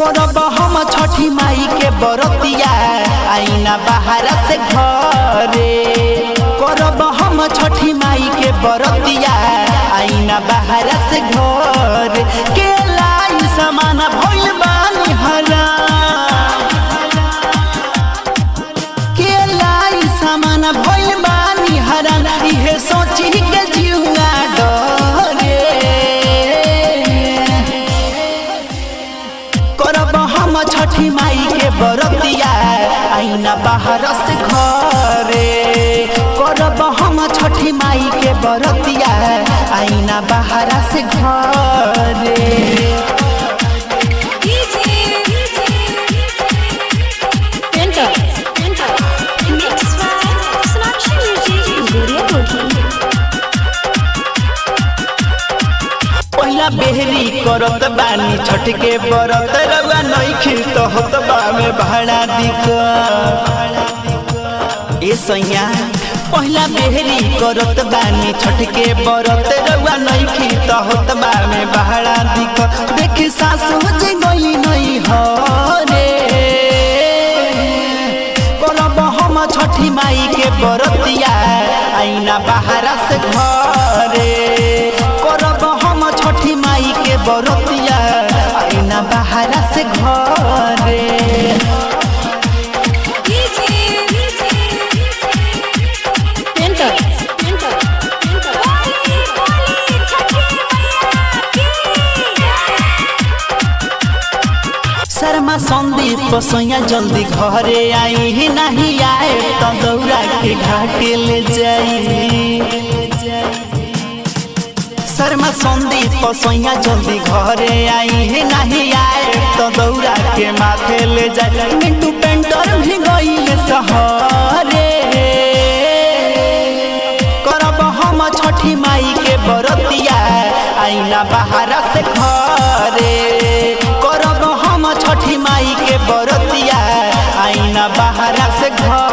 करब हम छठी माई के बरतिया आईना बाहर से घरे। करब हम छठी माई के बरतिया आईना बाहर से घरे। के लाई सामान भइल बानी हरा, के लाई सामान भइल बानी हरा। इहे सोची के जीवा डरे। करब हम छठी माई के बरतिया आईना बाहर से घरे। करब हम छठी माई के बरतिया आईना बाहर से घरे। पहिला बेहरी करत बानी छठ के बरत रउआ नइखे तो होत बा में भाड़ा दिक ए सैया। पहिला बेहरी करत बानी छठ के बरत रउआ नइखे तो होत बा में भाड़ा दिक। देखि सासु जे गइली नइ हरे। करब हम छठी माई के बरतिया आईना बाहर से घरे। करब हम छठी माई के बरतिया आईना बाहर से घरे। शर्मा संदीप सैया जल्दी घरे आई नहीं आए तो दौड़ा के घाटे ले जाई। शर्मा संदीप सैया जल्दी घरे आई नहीं आए तो दौड़ा के माथे ले जाए। मिंटू पेंटर भी गइले सहरे। करब हम छठी माई के बरतिया आईना बाहर से घरे। करब हम छठी माई के बरतिया आईना बाहर से घर।